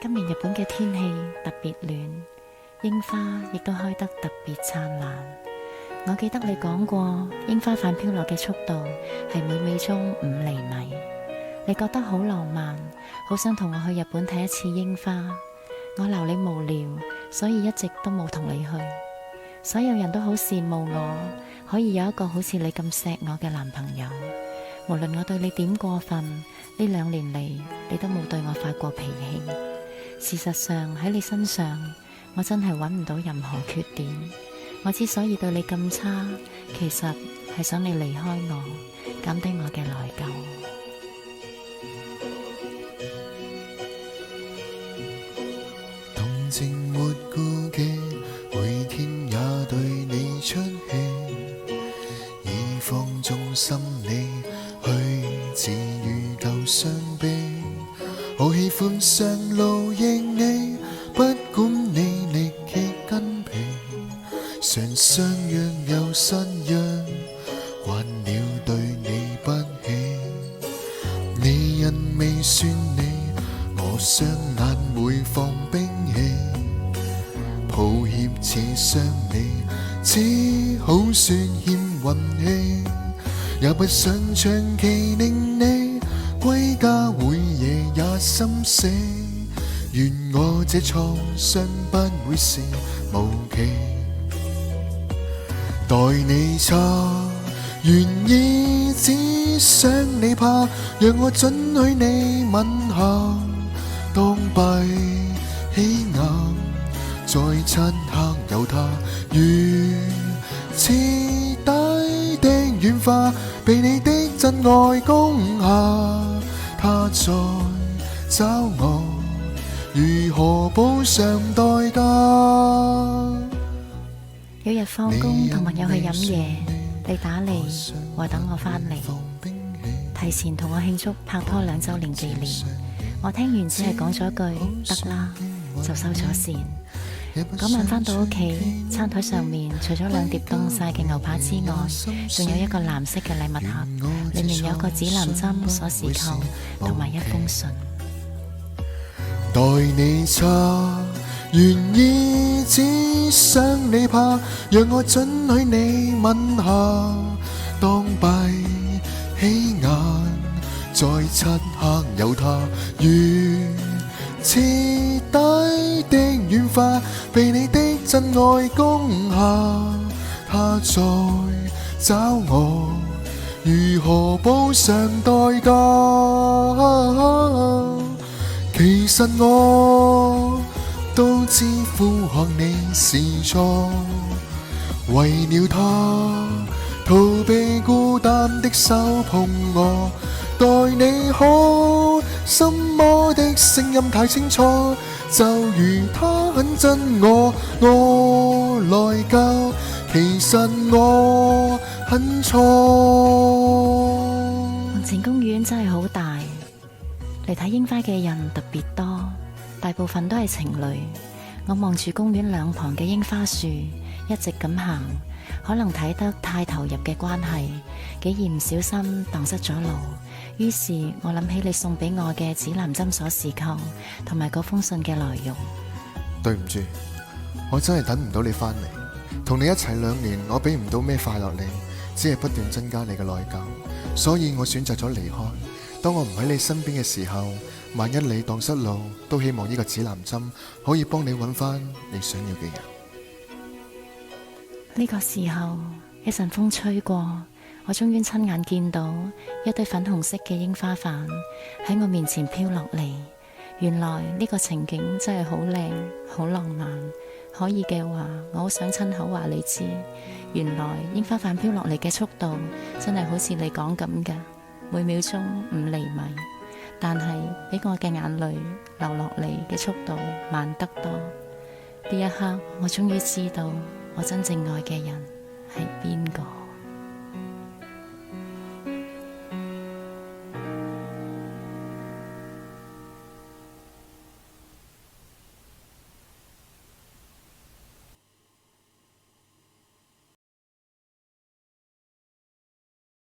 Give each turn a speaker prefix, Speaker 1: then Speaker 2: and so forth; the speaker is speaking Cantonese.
Speaker 1: 今年日本嘅天氣特別暖，櫻花亦都開得特別燦爛。我記得你講過，櫻花瓣飄落嘅速度係每秒鐘5厘米。你覺得好浪漫，好想同我去日本睇一次櫻花。我留你無聊，所以一直都冇同你去。所有人都好羨慕我，可以有一個好似你咁錫我嘅男朋友。無論我對你點過分，呢2年嚟你都冇對我發過脾氣。事實上喺你身上，我真係揾唔到任何缺點。我之所以對你咁差，其實係想你離開我，減低我嘅內疚。
Speaker 2: 動情沒顧忌，每天也對你出氣，以放縱心理去治癒舊傷悲。我喜歡上路應你，不管你力竭筋疲，常相約又失約，慣了對你不起。你因未算你，我雙眼會放冰氣，抱歉似傷你，只好說欠運氣，也不想長期令你歸家會夜也心死，願我這創傷不會是無期。待你差，願意只想你怕，讓我准許你吻下，當閉起眼，在漆黑有他，如徹底的軟化，被你的真愛攻下，他在找我，如何補償代價？
Speaker 1: 有日放工同朋友去飲嘢，你打嚟話等我返嚟，提前同我慶祝拍拖2週年紀念。我聽完只係講咗句得啦，就收咗線。嗰晚返到屋企，餐台上面除咗2碟凍晒嘅牛扒之外，仲有一個藍色嘅禮物盒，裏面有個指南針、鎖匙扣同埋一封信。
Speaker 2: 待你差，願意只想你怕，讓我准許你吻下，當閉起眼，在漆黑有他，如徹底的軟化，被你的真愛攻下，他在找我，如何補償代價？其實我都知呼喝你是錯，為了他逃避孤單的手碰我，待你好，什麼的聲音太清楚，就如他很憎我，我內疚，其實我很錯。
Speaker 1: 紅前公園真係好大，嚟睇櫻花嘅人特別多，大部分都係情侶。我望住公園兩旁嘅櫻花樹，一直咁行，可能睇得太投入嘅關係，幾易唔小心蕩失咗路。於是我諗起你送俾我嘅指南針、鎖匙扣同埋嗰封信嘅內容。
Speaker 2: 對唔住，我真係等唔到你返嚟。同你一齊2年，我俾唔到咩快樂你，只係不斷增加你嘅內疚，所以我選擇咗離開。當我唔喺你身邊嘅時候，萬一你蕩失路，都希望呢個指南針可以幫你揾翻你想要嘅人。
Speaker 1: 呢個時候，一陣風吹過，我終於親眼見到一堆粉紅色嘅櫻花瓣喺我面前飄落嚟。原來呢個情景真係好靚，好浪漫。可以嘅話，我好想親口話你知，原來櫻花瓣飄落嚟嘅速度真係好似你講咁嘅，每秒鐘5厘米。但係比我嘅眼淚流落嚟嘅速度慢得多。呢一刻，我終於知道我真正愛嘅人係邊個。